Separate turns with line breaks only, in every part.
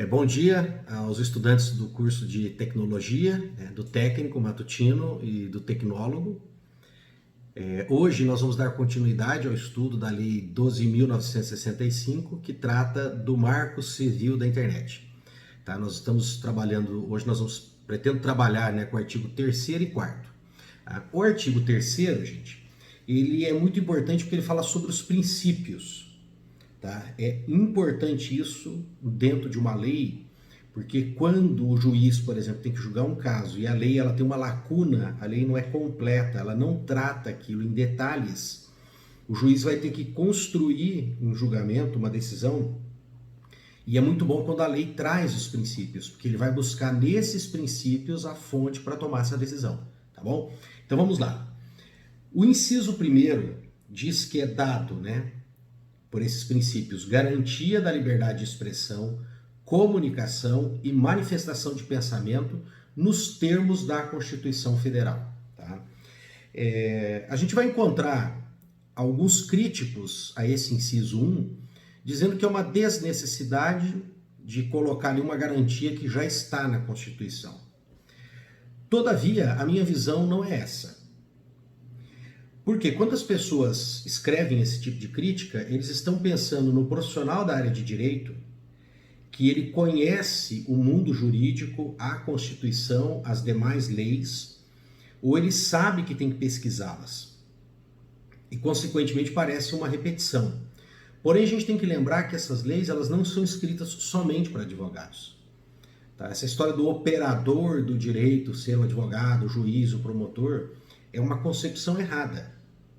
Bom dia aos estudantes do curso de Tecnologia, do técnico matutino e do tecnólogo. Hoje nós vamos dar continuidade ao estudo da Lei 12.965, que trata do Marco Civil da Internet. Tá? Nós estamos trabalhando, hoje pretendo trabalhar, com o artigo 3º e 4º. O artigo 3º, gente, ele é muito importante porque ele fala sobre os princípios. Tá? É importante isso dentro de uma lei, porque quando o juiz, por exemplo, tem que julgar um caso e a lei ela tem uma lacuna, a lei não é completa, ela não trata aquilo em detalhes, o juiz vai ter que construir um julgamento, uma decisão, e é muito bom quando a lei traz os princípios, porque ele vai buscar nesses princípios a fonte para tomar essa decisão, tá bom? Então vamos lá. O inciso 1º diz que é dado, por esses princípios, garantia da liberdade de expressão, comunicação e manifestação de pensamento nos termos da Constituição Federal. Tá? A gente vai encontrar alguns críticos a esse inciso 1, dizendo que é uma desnecessidade de colocar ali uma garantia que já está na Constituição. Todavia, a minha visão não é essa. Porque quando as pessoas escrevem esse tipo de crítica, eles estão pensando no profissional da área de direito, que ele conhece o mundo jurídico, a Constituição, as demais leis, ou ele sabe que tem que pesquisá-las. E, consequentemente, parece uma repetição. Porém, a gente tem que lembrar que essas leis elas não são escritas somente para advogados. Tá? Essa história do operador do direito ser o advogado, o juiz, o promotor, é uma concepção errada.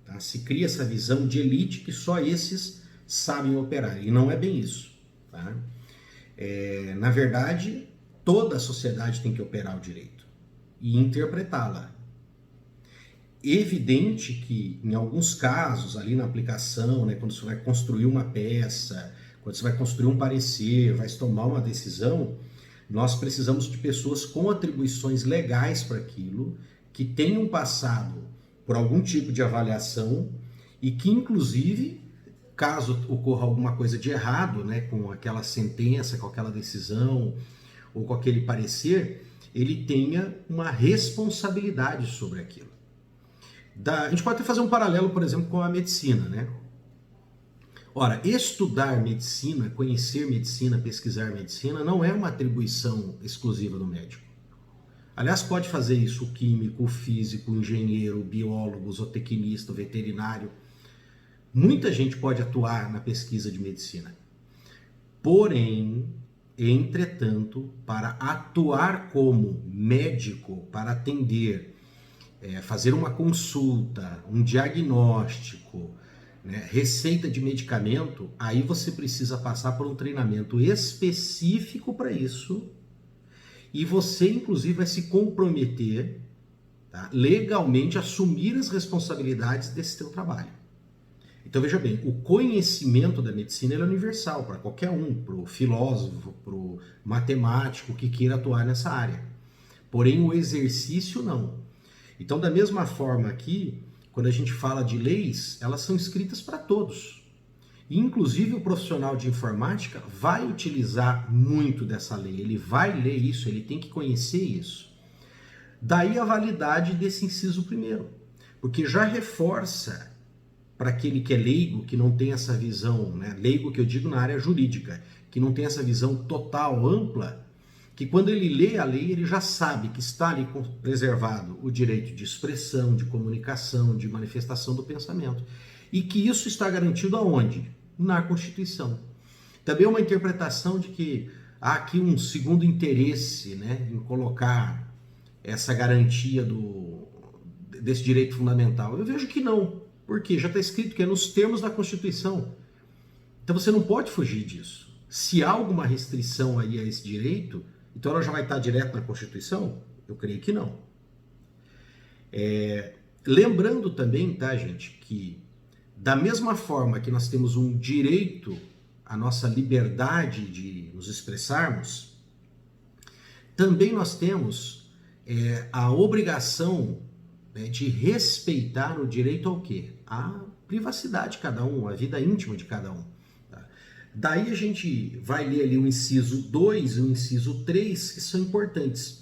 Tá? Se cria essa visão de elite que só esses sabem operar, e não é bem isso. Tá? Na verdade, toda a sociedade tem que operar o direito e interpretá-la. Evidente que, em alguns casos, ali na aplicação, quando você vai construir uma peça, quando você vai construir um parecer, vai tomar uma decisão, nós precisamos de pessoas com atribuições legais para aquilo, que tenham passado por algum tipo de avaliação e que, inclusive, caso ocorra alguma coisa de errado, com aquela sentença, com aquela decisão ou com aquele parecer, ele tenha uma responsabilidade sobre aquilo. A gente pode até fazer um paralelo, por exemplo, com a medicina, Ora, estudar medicina, conhecer medicina, pesquisar medicina, não é uma atribuição exclusiva do médico. Aliás, pode fazer isso o químico, o físico, o engenheiro, o biólogo, o zootecnista, o veterinário. Muita gente pode atuar na pesquisa de medicina. Porém, entretanto, para atuar como médico, para atender, fazer uma consulta, um diagnóstico, receita de medicamento, aí você precisa passar por um treinamento específico para isso. E você, inclusive, vai se comprometer, legalmente, a assumir as responsabilidades desse teu trabalho. Então, veja bem, o conhecimento da medicina é universal para qualquer um, para o filósofo, para o matemático que queira atuar nessa área. Porém, o exercício não. Então, da mesma forma aqui, quando a gente fala de leis, elas são escritas para todos. Inclusive, o profissional de informática vai utilizar muito dessa lei, ele vai ler isso, ele tem que conhecer isso. Daí a validade desse inciso 1º, porque já reforça para aquele que é leigo, que não tem essa visão, leigo que eu digo na área jurídica, que não tem essa visão total, ampla, que quando ele lê a lei, ele já sabe que está ali preservado o direito de expressão, de comunicação, de manifestação do pensamento. E que isso está garantido aonde? Na Constituição. Também uma interpretação de que há aqui um segundo interesse, em colocar essa garantia desse direito fundamental. Eu vejo que não, porque já está escrito que é nos termos da Constituição. Então você não pode fugir disso. Se há alguma restrição aí a esse direito, então ela já vai estar direto na Constituição? Eu creio que não. Lembrando também, gente, que da mesma forma que nós temos um direito à nossa liberdade de nos expressarmos, também nós temos a obrigação de respeitar o direito ao quê? À privacidade de cada um, à vida íntima de cada um. Tá? Daí a gente vai ler ali o inciso 2 e o inciso 3, que são importantes.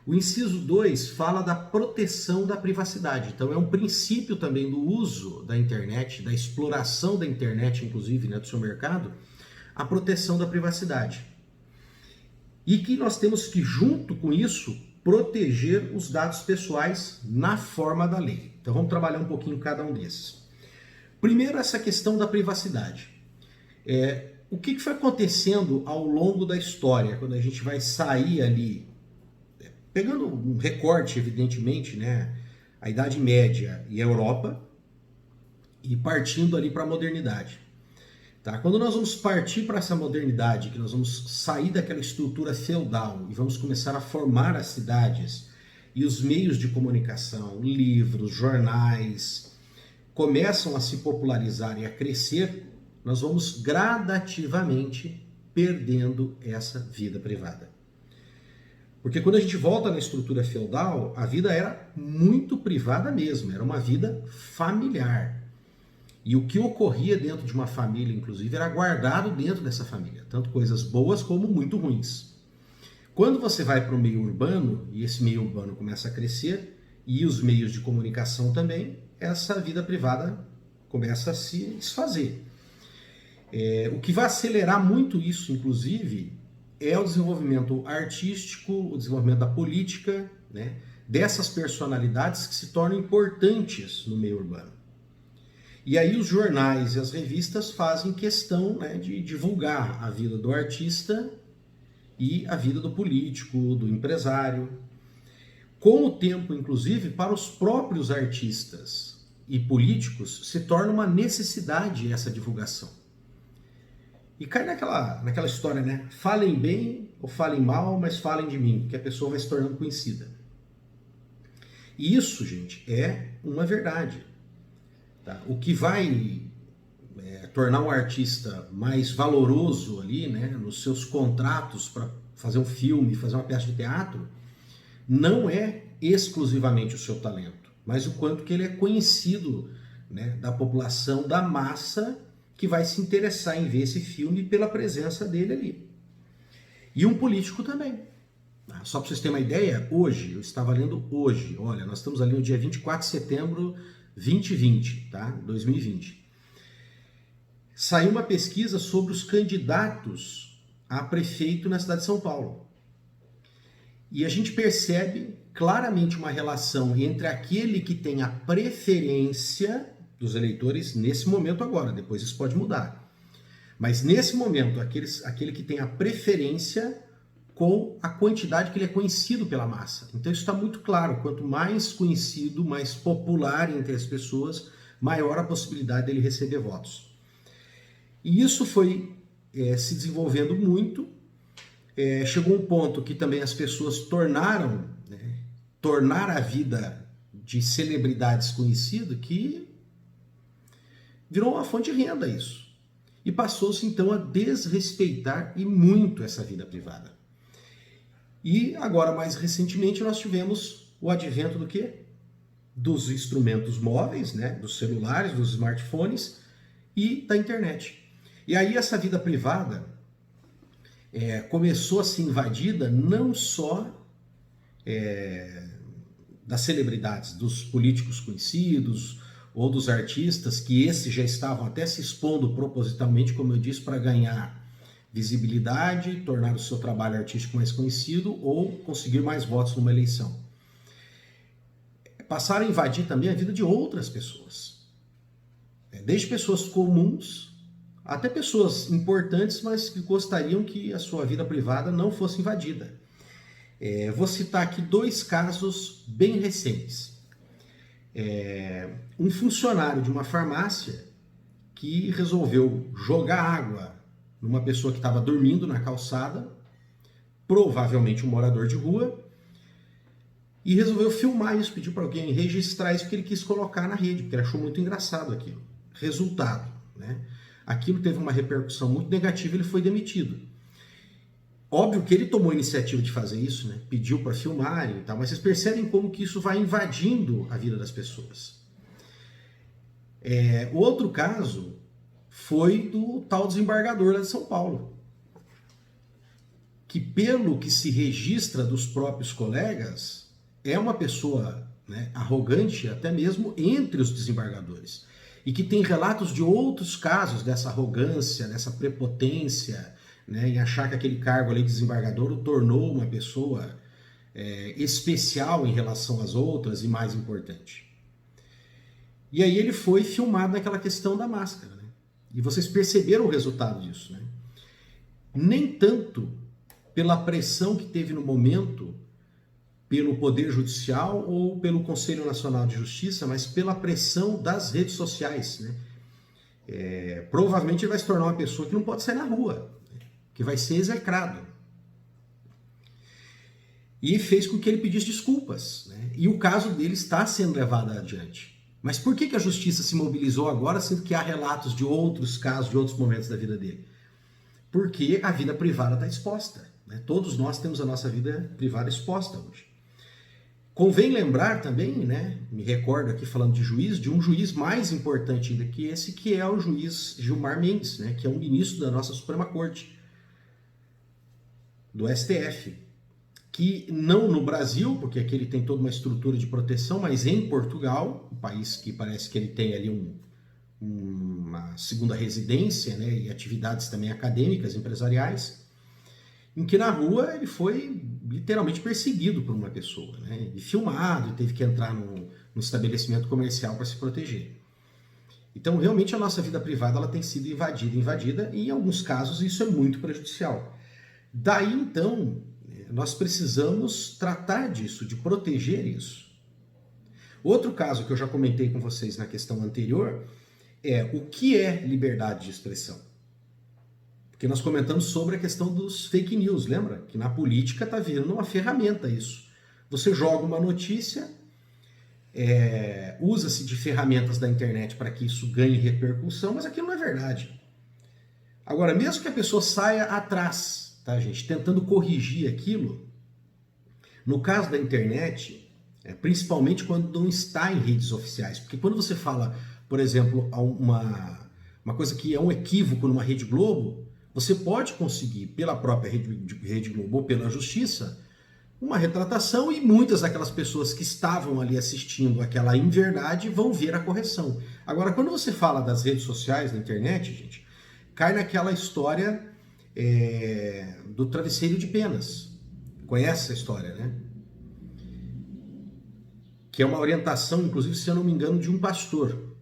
O inciso 2 fala da proteção da privacidade. Então é um princípio também do uso da internet, da exploração da internet, inclusive, né, do seu mercado, a proteção da privacidade. E que nós temos que, junto com isso, proteger os dados pessoais na forma da lei. Então vamos trabalhar um pouquinho cada um desses. Primeiro, essa questão da privacidade. O que foi acontecendo ao longo da história, quando a gente vai sair ali, pegando um recorte, evidentemente, né, a Idade Média e a Europa, e partindo ali para a modernidade. Tá? Quando nós vamos partir para essa modernidade, que nós vamos sair daquela estrutura feudal e vamos começar a formar as cidades e os meios de comunicação, livros, jornais, começam a se popularizar e a crescer, nós vamos gradativamente perdendo essa vida privada. Porque quando a gente volta na estrutura feudal, a vida era muito privada mesmo, era uma vida familiar. E o que ocorria dentro de uma família, inclusive, era guardado dentro dessa família, tanto coisas boas como muito ruins. Quando você vai para o meio urbano, e esse meio urbano começa a crescer, e os meios de comunicação também, essa vida privada começa a se desfazer. O que vai acelerar muito isso, inclusive, é o desenvolvimento artístico, o desenvolvimento da política, né, dessas personalidades que se tornam importantes no meio urbano. E aí os jornais e as revistas fazem questão, né, de divulgar a vida do artista e a vida do político, do empresário. Com o tempo, inclusive, para os próprios artistas e políticos, se torna uma necessidade essa divulgação. E cai naquela história, né? Falem bem ou falem mal, mas falem de mim, que a pessoa vai se tornando conhecida. E isso, gente, é uma verdade. Tá? O que vai tornar um artista mais valoroso ali, né, nos seus contratos para fazer um filme, fazer uma peça de teatro, não é exclusivamente o seu talento, mas o quanto que ele é conhecido, né, da população, da massa que vai se interessar em ver esse filme pela presença dele ali. E um político também. Só para vocês terem uma ideia, hoje, eu estava lendo hoje, olha, nós estamos ali no dia 24 de setembro de 2020, tá? 2020. Saiu uma pesquisa sobre os candidatos a prefeito na cidade de São Paulo. E a gente percebe claramente uma relação entre aquele que tem a preferência dos eleitores nesse momento agora, depois isso pode mudar. Mas nesse momento, aquele que tem a preferência com a quantidade que ele é conhecido pela massa. Então isso está muito claro, quanto mais conhecido, mais popular entre as pessoas, maior a possibilidade dele receber votos. E isso foi se desenvolvendo muito, chegou um ponto que também as pessoas tornar a vida de celebridades conhecidas que virou uma fonte de renda isso. E passou-se então a desrespeitar e muito essa vida privada. E agora, mais recentemente, nós tivemos o advento do quê? Dos instrumentos móveis, né? Dos celulares, dos smartphones e da internet. E aí essa vida privada começou a ser invadida não só das celebridades, dos políticos conhecidos ou dos artistas, que esses já estavam até se expondo propositalmente, como eu disse, para ganhar visibilidade, tornar o seu trabalho artístico mais conhecido ou conseguir mais votos numa eleição. Passaram a invadir também a vida de outras pessoas. Desde pessoas comuns até pessoas importantes, mas que gostariam que a sua vida privada não fosse invadida. Vou citar aqui dois casos bem recentes. Um funcionário de uma farmácia que resolveu jogar água numa pessoa que estava dormindo na calçada, provavelmente um morador de rua, e resolveu filmar isso, pediu para alguém registrar isso, porque ele quis colocar na rede, porque ele achou muito engraçado aquilo. Resultado, né? Aquilo teve uma repercussão muito negativa e ele foi demitido. Óbvio que ele tomou a iniciativa de fazer isso, né? Pediu para filmarem e tal, mas vocês percebem como que isso vai invadindo a vida das pessoas. O outro caso foi do tal desembargador lá de São Paulo, que pelo que se registra dos próprios colegas, é uma pessoa, né, arrogante até mesmo entre os desembargadores. E que tem relatos de outros casos dessa arrogância, dessa prepotência, né, em achar que aquele cargo ali de desembargador o tornou uma pessoa especial em relação às outras e mais importante. E aí ele foi filmado naquela questão da máscara, né? E vocês perceberam o resultado disso, né? Nem tanto pela pressão que teve no momento pelo Poder Judicial ou pelo Conselho Nacional de Justiça, mas pela pressão das redes sociais, né? Provavelmente ele vai se tornar uma pessoa que não pode sair na rua, que vai ser execrado. E fez com que ele pedisse desculpas, né? E o caso dele está sendo levado adiante. Mas por que a justiça se mobilizou agora, sendo que há relatos de outros casos, de outros momentos da vida dele? Porque a vida privada está exposta, né? Todos nós temos a nossa vida privada exposta hoje. Convém lembrar também, né, me recordo aqui falando de um juiz mais importante ainda que esse, que é o juiz Gilmar Mendes, né, que é um ministro da nossa Suprema Corte, do STF, que não no Brasil, porque aqui ele tem toda uma estrutura de proteção, mas em Portugal, um país que parece que ele tem ali uma segunda residência, né, e atividades também acadêmicas, empresariais, em que na rua ele foi literalmente perseguido por uma pessoa, né, e filmado, e teve que entrar num estabelecimento comercial para se proteger. Então, realmente, a nossa vida privada ela tem sido invadida, e em alguns casos isso é muito prejudicial. Daí, então, nós precisamos tratar disso, de proteger isso. Outro caso que eu já comentei com vocês na questão anterior é o que é liberdade de expressão. Porque nós comentamos sobre a questão dos fake news, lembra? Que na política está virando uma ferramenta isso. Você joga uma notícia, usa-se de ferramentas da internet para que isso ganhe repercussão, mas aquilo não é verdade. Agora, mesmo que a pessoa saia atrás, tá, gente, tentando corrigir aquilo, no caso da internet, principalmente quando não está em redes oficiais, porque quando você fala, por exemplo, uma coisa que é um equívoco numa Rede Globo, você pode conseguir, pela própria Rede Globo ou pela Justiça, uma retratação, e muitas daquelas pessoas que estavam ali assistindo aquela inverdade vão ver a correção. Agora, quando você fala das redes sociais, na internet, gente, cai naquela história do travesseiro de penas. Conhece essa história, né? Que é uma orientação, inclusive, se eu não me engano, de um pastor.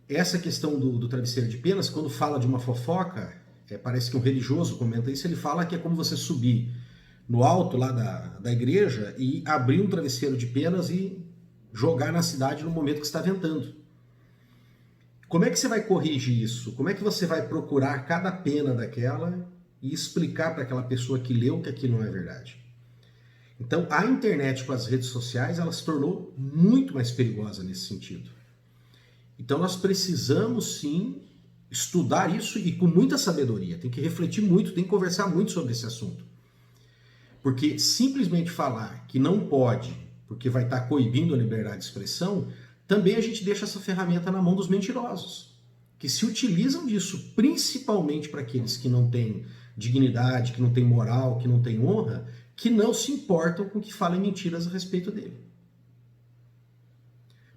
Essa questão do travesseiro de penas, quando fala de uma fofoca, parece que um religioso comenta isso, ele fala que é como você subir no alto lá da igreja e abrir um travesseiro de penas e jogar na cidade no momento que está ventando. Como é que você vai corrigir isso? Como é que você vai procurar cada pena daquela e explicar para aquela pessoa que leu que aquilo não é verdade? Então, a internet com as redes sociais, ela se tornou muito mais perigosa nesse sentido. Então, nós precisamos, sim, estudar isso e com muita sabedoria. Tem que refletir muito, tem que conversar muito sobre esse assunto. Porque simplesmente falar que não pode, porque vai estar coibindo a liberdade de expressão, também a gente deixa essa ferramenta na mão dos mentirosos, que se utilizam disso principalmente para aqueles que não têm dignidade, que não têm moral, que não têm honra, que não se importam com que falem mentiras a respeito dele.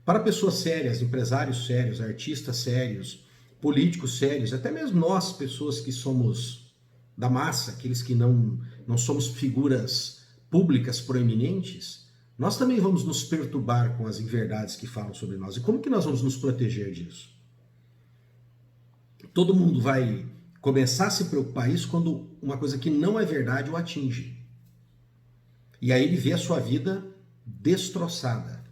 Para pessoas sérias, empresários sérios, artistas sérios, políticos sérios, até mesmo nós, pessoas que somos da massa, aqueles que não somos figuras públicas proeminentes, nós também vamos nos perturbar com as inverdades que falam sobre nós. E como que nós vamos nos proteger disso? Todo mundo vai começar a se preocupar isso quando uma coisa que não é verdade o atinge. E aí ele vê a sua vida destroçada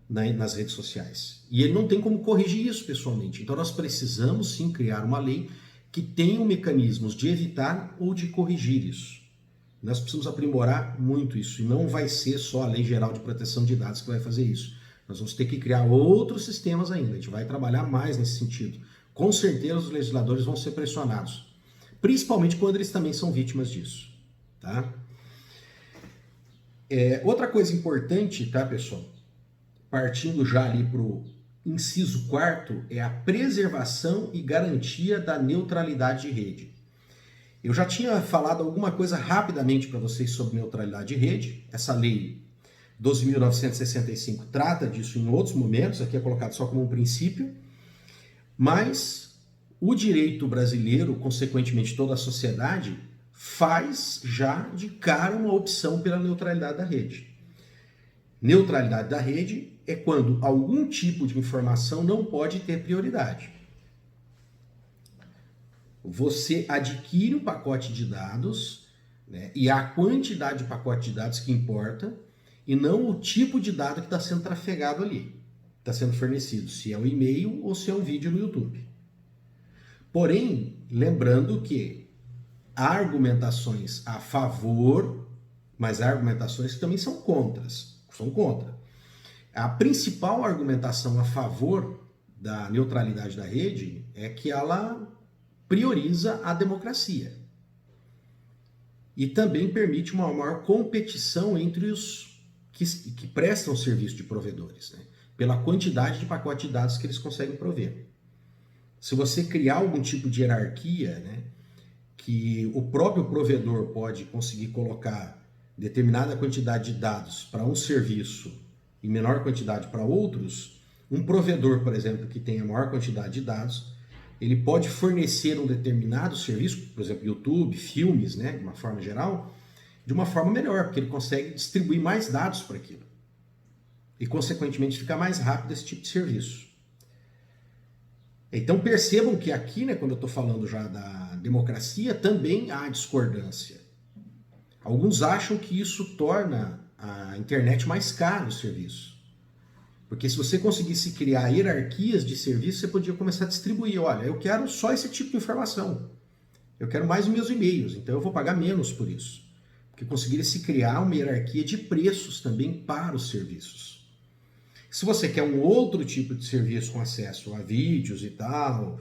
nas redes sociais. E ele não tem como corrigir isso pessoalmente. Então nós precisamos sim criar uma lei que tenha mecanismos de evitar ou de corrigir isso. Nós precisamos aprimorar muito isso. E não vai ser só a Lei Geral de Proteção de Dados que vai fazer isso. Nós vamos ter que criar outros sistemas ainda. A gente vai trabalhar mais nesse sentido. Com certeza os legisladores vão ser pressionados. Principalmente quando eles também são vítimas disso. Tá? Outra coisa importante, tá, pessoal? Partindo já ali para o inciso 4 é a preservação e garantia da neutralidade de rede. Eu já tinha falado alguma coisa rapidamente para vocês sobre neutralidade de rede. Essa lei 12.965 trata disso em outros momentos, aqui é colocado só como um princípio, mas o direito brasileiro, consequentemente toda a sociedade, faz já de cara uma opção pela neutralidade da rede. Neutralidade da rede é quando algum tipo de informação não pode ter prioridade. Você adquire um pacote de dados, né, e a quantidade de pacote de dados que importa, e não o tipo de dado que está sendo trafegado ali, está sendo fornecido, se é um e-mail ou se é um vídeo no YouTube. Porém, lembrando que há argumentações a favor, mas há argumentações que também são contra. A principal argumentação a favor da neutralidade da rede é que ela prioriza a democracia e também permite uma maior competição entre os que prestam serviço de provedores, né? Pela quantidade de pacote de dados que eles conseguem prover. Se você criar algum tipo de hierarquia, né, que o próprio provedor pode conseguir colocar determinada quantidade de dados para um serviço e menor quantidade para outros, um provedor, por exemplo, que tenha maior quantidade de dados, ele pode fornecer um determinado serviço, por exemplo, YouTube, filmes, né, de uma forma geral, de uma forma melhor, porque ele consegue distribuir mais dados para aquilo. E, consequentemente, ficar mais rápido esse tipo de serviço. Então, percebam que aqui, né, quando eu estou falando já da democracia, também há discordância. Alguns acham que isso torna a internet mais cara o serviço. Porque se você conseguisse criar hierarquias de serviço, você podia começar a distribuir. Olha, eu quero só esse tipo de informação. Eu quero mais os meus e-mails, então eu vou pagar menos por isso. Porque conseguiria-se criar uma hierarquia de preços também para os serviços. Se você quer um outro tipo de serviço com acesso a vídeos e tal,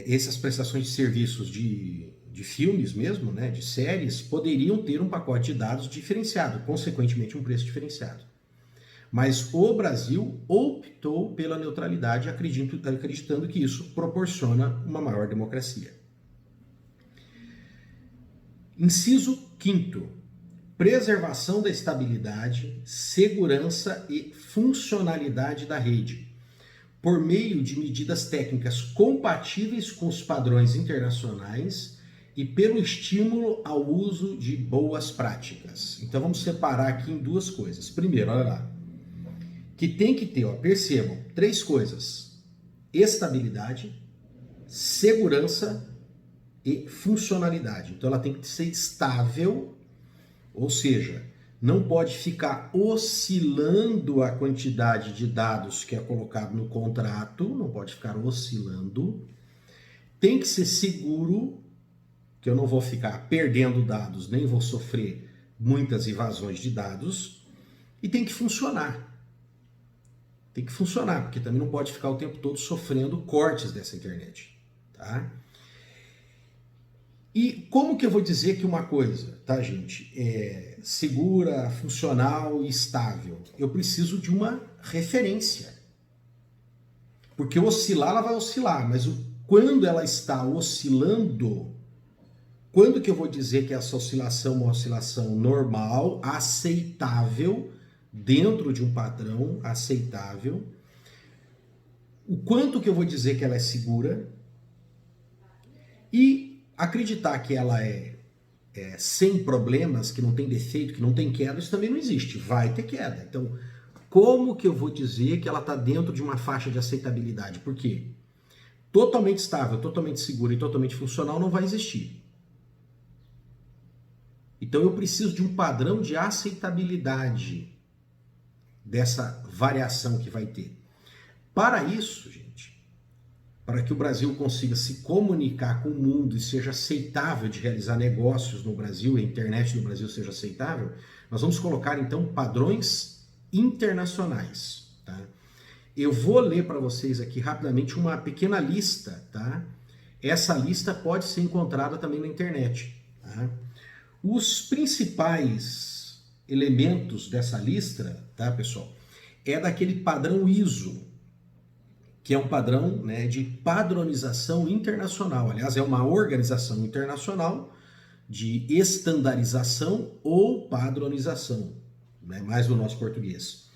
essas prestações de serviços de filmes mesmo, né, de séries, poderiam ter um pacote de dados diferenciado, consequentemente um preço diferenciado. Mas o Brasil optou pela neutralidade, acreditando que isso proporciona uma maior democracia. Inciso 5º. Preservação da estabilidade, segurança e funcionalidade da rede, por meio de medidas técnicas compatíveis com os padrões internacionais e pelo estímulo ao uso de boas práticas. Então vamos separar aqui em duas coisas. Primeiro, olha lá, que tem que ter, percebam, 3 coisas: estabilidade, segurança e funcionalidade. Então ela tem que ser estável, ou seja, não pode ficar oscilando a quantidade de dados que é colocado no contrato, não pode ficar oscilando. Tem que ser seguro, que eu não vou ficar perdendo dados, nem vou sofrer muitas invasões de dados, e tem que funcionar. Tem que funcionar, porque também não pode ficar o tempo todo sofrendo cortes dessa internet, tá? E como que eu vou dizer que uma coisa, tá, gente, é segura, funcional e estável? Eu preciso de uma referência. Porque oscilar, ela vai oscilar, mas quando ela está oscilando, quando que eu vou dizer que essa oscilação é uma oscilação normal, aceitável, dentro de um padrão aceitável? O quanto que eu vou dizer que ela é segura? E acreditar que ela é sem problemas, que não tem defeito, que não tem queda, isso também não existe. Vai ter queda. Então, como que eu vou dizer que ela está dentro de uma faixa de aceitabilidade? Por quê? Totalmente estável, totalmente segura e totalmente funcional não vai existir. Então, eu preciso de um padrão de aceitabilidade dessa variação que vai ter. Para isso, gente, para que o Brasil consiga se comunicar com o mundo e seja aceitável de realizar negócios no Brasil, a internet no Brasil seja aceitável, nós vamos colocar então padrões internacionais, tá? Eu vou ler para vocês aqui rapidamente uma pequena lista, tá? Essa lista pode ser encontrada também na internet, tá? Os principais elementos dessa lista, tá, pessoal? é daquele padrão ISO, que é um padrão, né, de padronização internacional. Aliás, é uma organização internacional de estandarização ou padronização, né, mais do nosso português.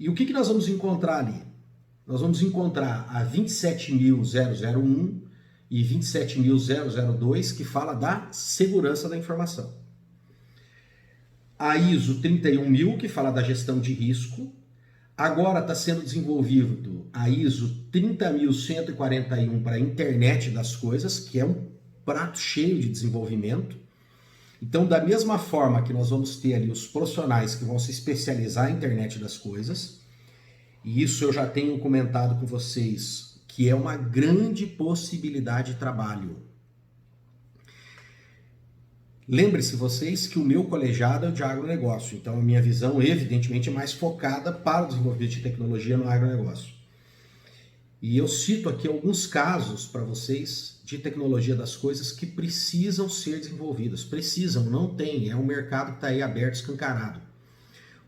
E o que nós vamos encontrar ali? Nós vamos encontrar a 27001 e 27002, que fala da segurança da informação. A ISO 31000, que fala da gestão de risco. Agora está sendo desenvolvido a ISO 30141 para a internet das coisas, que é um prato cheio de desenvolvimento. Então, da mesma forma que nós vamos ter ali os profissionais que vão se especializar em internet das coisas, e isso eu já tenho comentado com vocês, que é uma grande possibilidade de trabalho. Lembre-se vocês que o meu colegiado é o de agronegócio, então a minha visão evidentemente é mais focada para o desenvolvimento de tecnologia no agronegócio. E eu cito aqui alguns casos para vocês de tecnologia das coisas que precisam ser desenvolvidas. Precisam, não tem, é um mercado que está aí aberto, escancarado.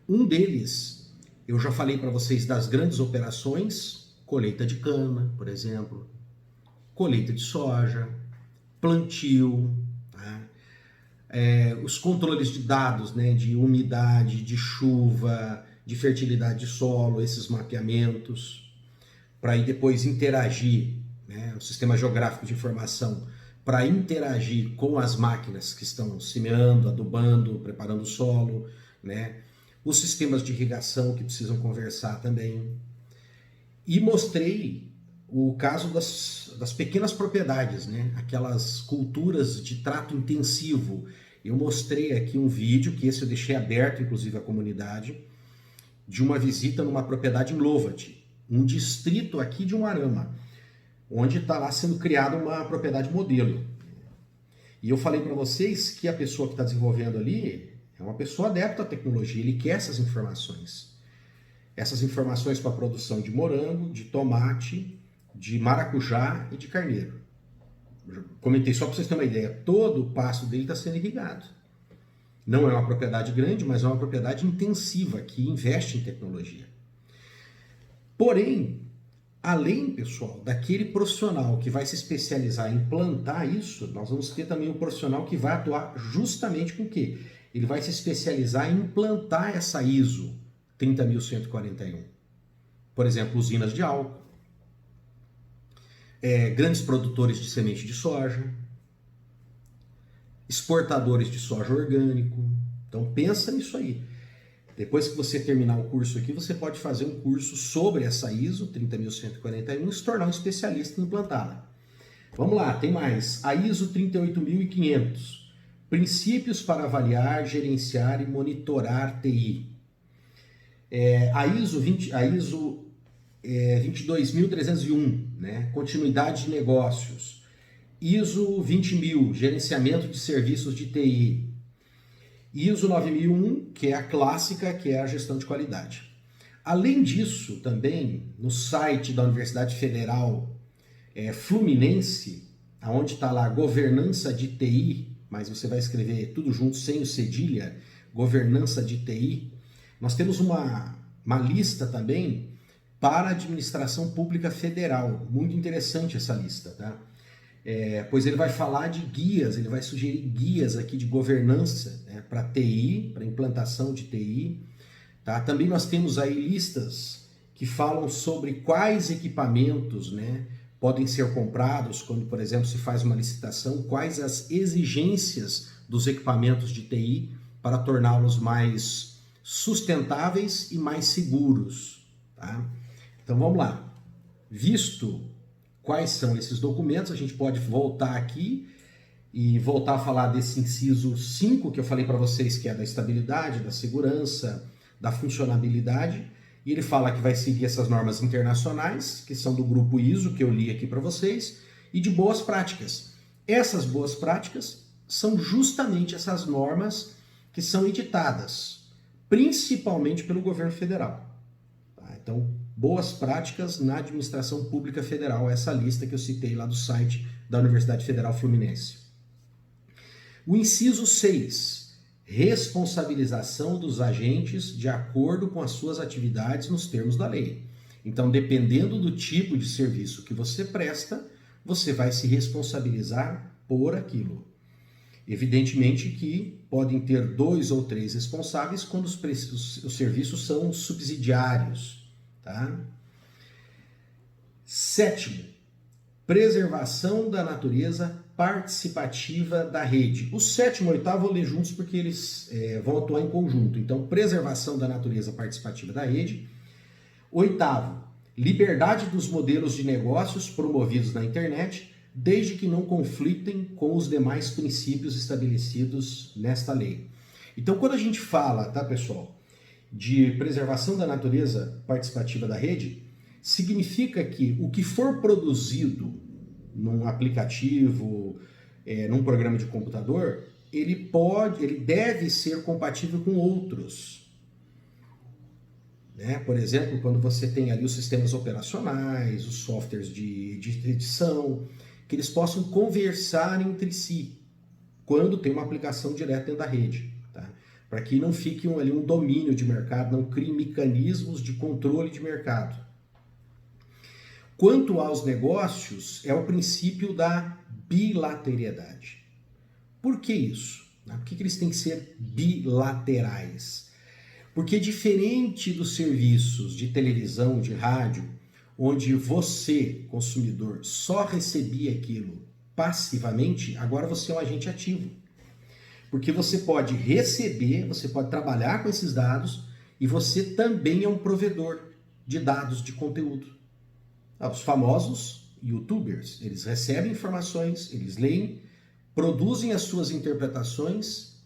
Um deles, eu já falei para vocês das grandes operações, colheita de cana, por exemplo, colheita de soja, plantio, os controles de dados, né, de umidade, de chuva, de fertilidade de solo, esses mapeamentos, para aí depois interagir, né, o sistema geográfico de informação, para interagir com as máquinas que estão semeando, adubando, preparando o solo, né, os sistemas de irrigação que precisam conversar também. E mostrei o caso das pequenas propriedades, né, aquelas culturas de trato intensivo. Eu mostrei aqui um vídeo, que esse eu deixei aberto, inclusive, à comunidade, de uma visita numa propriedade em Lovat, um distrito aqui de Umuarama, onde está lá sendo criada uma propriedade modelo. E eu falei para vocês que a pessoa que está desenvolvendo ali é uma pessoa adepta à tecnologia, ele quer essas informações. Essas informações para a produção de morango, de tomate, de maracujá e de carneiro. Eu comentei só para vocês terem uma ideia, todo o pasto dele está sendo irrigado. Não é uma propriedade grande, mas é uma propriedade intensiva, que investe em tecnologia. Porém, além, pessoal, daquele profissional que vai se especializar em plantar isso, nós vamos ter também um profissional que vai atuar justamente com o quê? Ele vai se especializar em implantar essa ISO 30141. Por exemplo, usinas de álcool, grandes produtores de semente de soja, exportadores de soja orgânico. Então pensa nisso aí. Depois que você terminar o curso aqui, você pode fazer um curso sobre essa ISO 30141 e se tornar um especialista em implantá-la. Vamos lá, tem mais. A ISO 38500. Princípios para avaliar, gerenciar e monitorar TI. A ISO 22301, né? Continuidade de negócios. ISO 20000, gerenciamento de serviços de TI. ISO 9001, que é a clássica, que é a gestão de qualidade. Além disso, também, no site da Universidade Federal Fluminense, onde está lá governança de TI, mas você vai escrever tudo junto, sem o cedilha, governança de TI, nós temos uma lista também para a administração pública federal. Muito interessante essa lista, tá? Pois ele vai falar de guias, ele vai sugerir guias aqui de governança, né, para TI, para implantação de TI. Tá? Também nós temos aí listas que falam sobre quais equipamentos, né, podem ser comprados quando, por exemplo, se faz uma licitação, quais as exigências dos equipamentos de TI para torná-los mais sustentáveis e mais seguros. Tá? Então vamos lá. Visto quais são esses documentos, a gente pode voltar aqui e voltar a falar desse inciso 5 que eu falei para vocês, que é da estabilidade, da segurança, da funcionabilidade, e ele fala que vai seguir essas normas internacionais, que são do grupo ISO, que eu li aqui para vocês, e de boas práticas. Essas boas práticas são justamente essas normas que são editadas, principalmente pelo governo federal. Tá? Então, boas práticas na administração pública federal, essa lista que eu citei lá do site da Universidade Federal Fluminense. O inciso 6 responsabilização dos agentes de acordo com as suas atividades nos termos da lei. Então, dependendo do tipo de serviço que você presta, você vai se responsabilizar por aquilo. Evidentemente que podem ter 2 ou 3 responsáveis quando os serviços são subsidiários. Tá? 7º, preservação da natureza participativa da rede. O 7º e o 8º eu vou ler juntos porque eles vão atuar em conjunto. Então, preservação da natureza participativa da rede. 8º, liberdade dos modelos de negócios promovidos na internet, desde que não conflitem com os demais princípios estabelecidos nesta lei. Então, quando a gente fala, tá, pessoal, de preservação da natureza participativa da rede, significa que o que for produzido num aplicativo, num programa de computador, ele deve ser compatível com outros. Né? Por exemplo, quando você tem ali os sistemas operacionais, os softwares de edição, que eles possam conversar entre si quando tem uma aplicação direta dentro da rede. Tá? Para que não fique ali um domínio de mercado, não crie mecanismos de controle de mercado. Quanto aos negócios, é o princípio da bilateralidade. Por que isso? Por que eles têm que ser bilaterais? Porque diferente dos serviços de televisão, de rádio, onde você, consumidor, só recebia aquilo passivamente, agora você é um agente ativo. Porque você pode receber, você pode trabalhar com esses dados e você também é um provedor de dados, de conteúdo. Os famosos YouTubers, eles recebem informações, eles leem, produzem as suas interpretações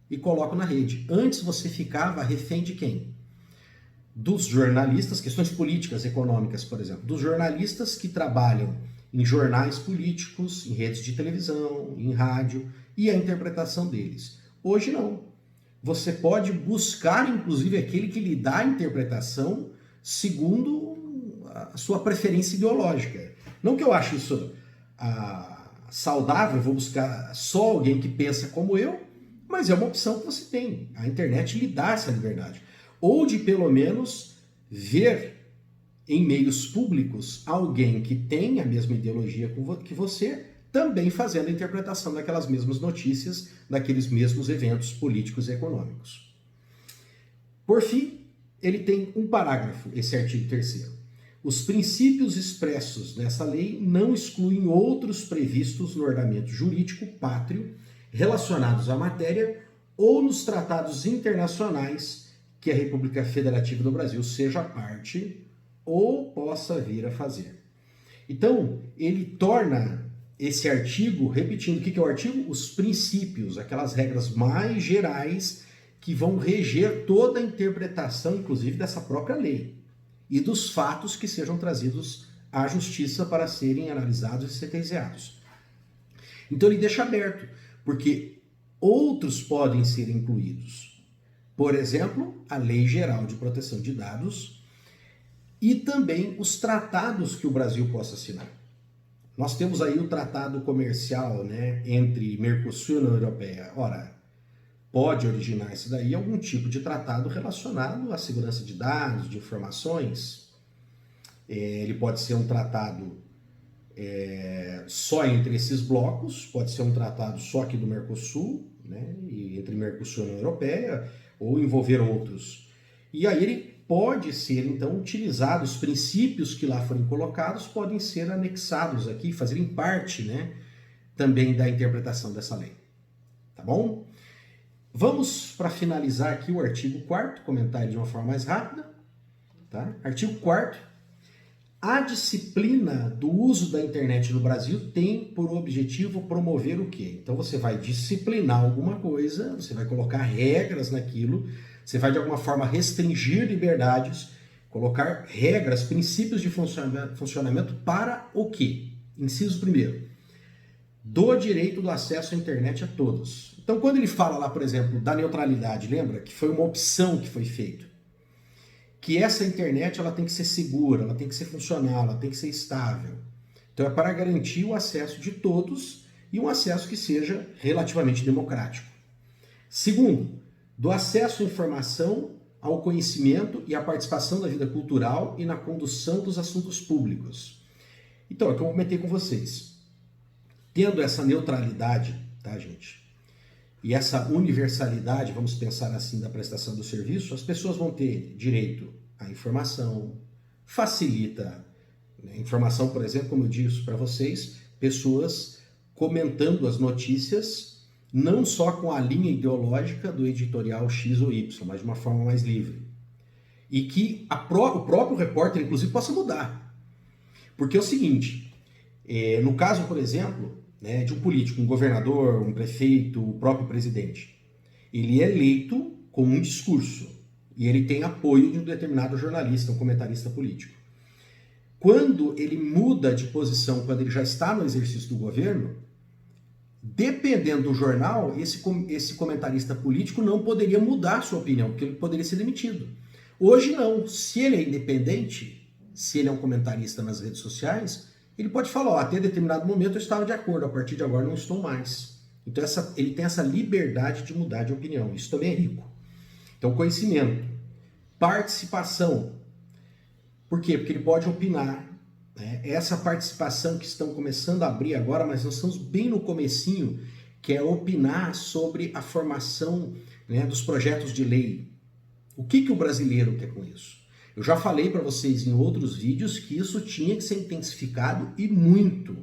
e colocam na rede. Antes você ficava refém de quem? Dos jornalistas, questões políticas, econômicas, por exemplo, dos jornalistas que trabalham em jornais políticos, em redes de televisão, em rádio, e a interpretação deles. Hoje não. Você pode buscar, inclusive, aquele que lhe dá a interpretação segundo a sua preferência ideológica. Não que eu ache isso saudável, vou buscar só alguém que pensa como eu, mas é uma opção que você tem. A internet lhe dá essa liberdade. Ou de, pelo menos, ver em meios públicos alguém que tem a mesma ideologia que você, também fazendo a interpretação daquelas mesmas notícias, daqueles mesmos eventos políticos e econômicos. Por fim, ele tem um parágrafo, esse artigo 3º. Os princípios expressos nessa lei não excluem outros previstos no ordenamento jurídico pátrio relacionados à matéria ou nos tratados internacionais que a República Federativa do Brasil seja parte ou possa vir a fazer. Então, ele torna esse artigo, repetindo, o que é o artigo? Os princípios, aquelas regras mais gerais que vão reger toda a interpretação, inclusive, dessa própria lei e dos fatos que sejam trazidos à justiça para serem analisados e sentenciados. Então, ele deixa aberto, porque outros podem ser incluídos. Por exemplo, a Lei Geral de Proteção de Dados e também os tratados que o Brasil possa assinar. Nós temos aí o tratado comercial, né, entre Mercosul e União Europeia. Ora, pode originar isso daí algum tipo de tratado relacionado à segurança de dados, de informações. Ele pode ser um tratado só entre esses blocos, pode ser um tratado só aqui do Mercosul, né, e entre Mercosul e União Europeia, ou envolver outros. E aí ele pode ser, então, utilizado, os princípios que lá forem colocados podem ser anexados aqui, fazerem parte, né, também da interpretação dessa lei. Tá bom? Vamos, para finalizar aqui, o artigo 4º, comentar ele de uma forma mais rápida. Tá? Artigo 4º. A disciplina do uso da internet no Brasil tem por objetivo promover o quê? Então você vai disciplinar alguma coisa, você vai colocar regras naquilo, você vai de alguma forma restringir liberdades, colocar regras, princípios de funcionamento para o quê? Inciso 1º. Do direito do acesso à internet a todos. Então, quando ele fala lá, por exemplo, da neutralidade, lembra que foi uma opção que foi feita? Que essa internet ela tem que ser segura, ela tem que ser funcional, ela tem que ser estável. Então, é para garantir o acesso de todos e um acesso que seja relativamente democrático. Segundo, do acesso à informação, ao conhecimento e à participação na vida cultural e na condução dos assuntos públicos. Então, é o que eu comentei com vocês. Tendo essa neutralidade, tá, gente? E essa universalidade, vamos pensar assim, da prestação do serviço, as pessoas vão ter direito à informação, facilita, né? Informação, por exemplo, como eu disse para vocês, pessoas comentando as notícias não só com a linha ideológica do editorial X ou Y, mas de uma forma mais livre. E que o próprio repórter, inclusive, possa mudar. Porque é o seguinte, no caso, por exemplo, né, de um político, um governador, um prefeito, o próprio presidente, ele é eleito com um discurso e ele tem apoio de um determinado jornalista, um comentarista político. Quando ele muda de posição, quando ele já está no exercício do governo, dependendo do jornal, esse comentarista político não poderia mudar sua opinião, porque ele poderia ser demitido. Hoje não. Se ele é independente, se ele é um comentarista nas redes sociais, ele pode falar, até determinado momento eu estava de acordo, a partir de agora não estou mais. Então ele tem essa liberdade de mudar de opinião. Isso também é rico. Então conhecimento, participação. Por quê? Porque ele pode opinar. Essa participação que estão começando a abrir agora, mas nós estamos bem no comecinho, que é opinar sobre a formação, né, dos projetos de lei. O que o brasileiro quer com isso? Eu já falei para vocês em outros vídeos que isso tinha que ser intensificado e muito.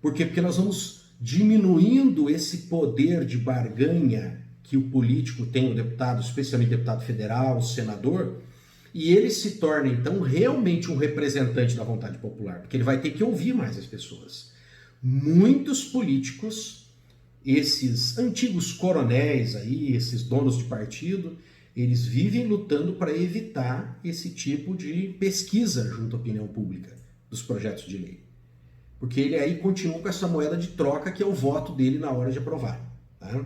Por quê? Porque nós vamos diminuindo esse poder de barganha que o político tem, o deputado, especialmente o deputado federal, o senador, e ele se torna, então, realmente um representante da vontade popular, porque ele vai ter que ouvir mais as pessoas. Muitos políticos, esses antigos coronéis aí, esses donos de partido, eles vivem lutando para evitar esse tipo de pesquisa junto à opinião pública dos projetos de lei. Porque ele aí continua com essa moeda de troca que é o voto dele na hora de aprovar. Tá?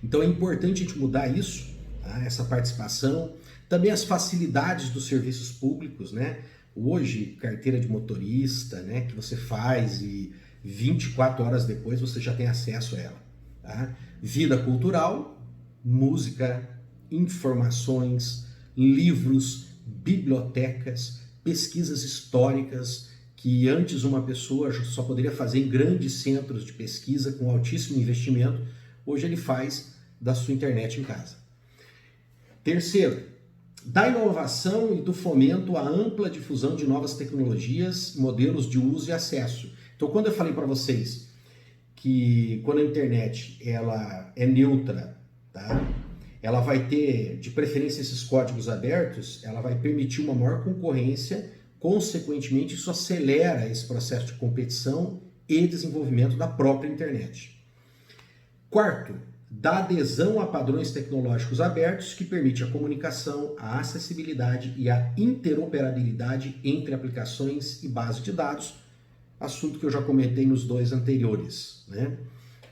Então é importante a gente mudar isso, tá? Essa participação. Também as facilidades dos serviços públicos, né? Hoje, carteira de motorista, né, que você faz e 24 horas depois você já tem acesso a ela. Tá? Vida cultural, música, informações, livros, bibliotecas, pesquisas históricas, que antes uma pessoa só poderia fazer em grandes centros de pesquisa com altíssimo investimento, hoje ele faz da sua internet em casa. Terceiro, da inovação e do fomento à ampla difusão de novas tecnologias, modelos de uso e acesso. Então, quando eu falei para vocês que quando a internet ela é neutra, tá? Ela vai ter, de preferência, esses códigos abertos, ela vai permitir uma maior concorrência, consequentemente, isso acelera esse processo de competição e desenvolvimento da própria internet. Quarto, da adesão a padrões tecnológicos abertos que permite a comunicação, a acessibilidade e a interoperabilidade entre aplicações e bases de dados, assunto que eu já comentei nos dois anteriores, né?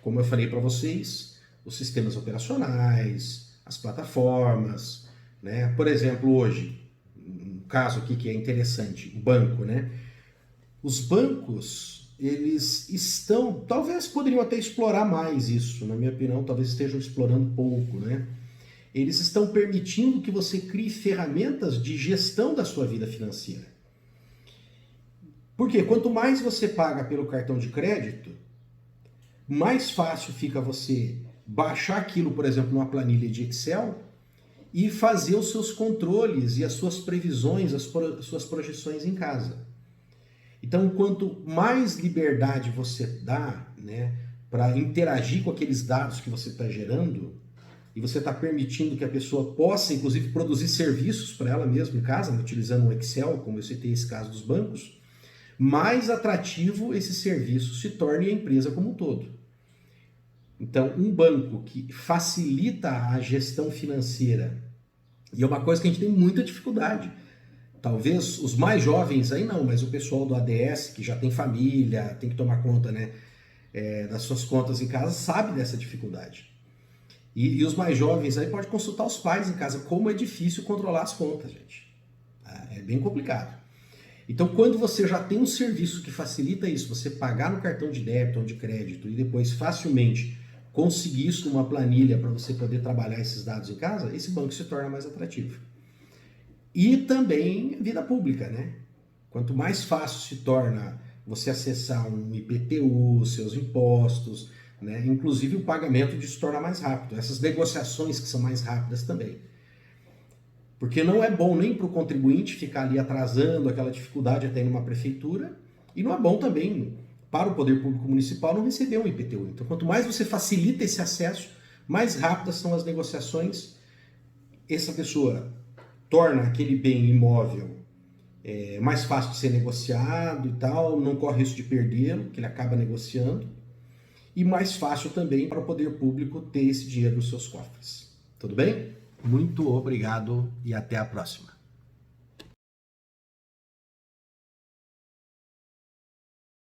Como eu falei para vocês, os sistemas operacionais, as plataformas, né? Por exemplo, hoje, um caso aqui que é interessante, o banco, né? Os bancos, eles estão, talvez poderiam até explorar mais isso, na minha opinião, talvez estejam explorando pouco, né? Eles estão permitindo que você crie ferramentas de gestão da sua vida financeira. Por quê? Quanto mais você paga pelo cartão de crédito, mais fácil fica você baixar aquilo, por exemplo, numa planilha de Excel e fazer os seus controles e as suas previsões, as suas projeções em casa. Então, quanto mais liberdade você dá, né, para interagir com aqueles dados que você está gerando, e você está permitindo que a pessoa possa, inclusive, produzir serviços para ela mesma em casa, né, utilizando o Excel, como eu citei esse caso dos bancos, mais atrativo esse serviço se torna a empresa como um todo. Então, um banco que facilita a gestão financeira, e é uma coisa que a gente tem muita dificuldade. Talvez os mais jovens aí não, mas o pessoal do ADS, que já tem família, tem que tomar conta, né, das suas contas em casa, sabe dessa dificuldade. E os mais jovens aí podem consultar os pais em casa, como é difícil controlar as contas, gente. É bem complicado. Então, quando você já tem um serviço que facilita isso, você pagar no cartão de débito ou de crédito e depois facilmente conseguir isso numa planilha para você poder trabalhar esses dados em casa, esse banco se torna mais atrativo. E também vida pública, né? Quanto mais fácil se torna você acessar um IPTU, seus impostos, né? Inclusive o pagamento disso se torna mais rápido. Essas negociações que são mais rápidas também. Porque não é bom nem para o contribuinte ficar ali atrasando aquela dificuldade até ir numa prefeitura, e não é bom também para o poder público municipal não receber um IPTU. Então, quanto mais você facilita esse acesso, mais rápidas são as negociações. Essa pessoa torna aquele bem imóvel mais fácil de ser negociado e tal, não corre risco de perdê-lo, que ele acaba negociando, e mais fácil também para o poder público ter esse dinheiro nos seus cofres. Tudo bem? Muito obrigado e até a próxima.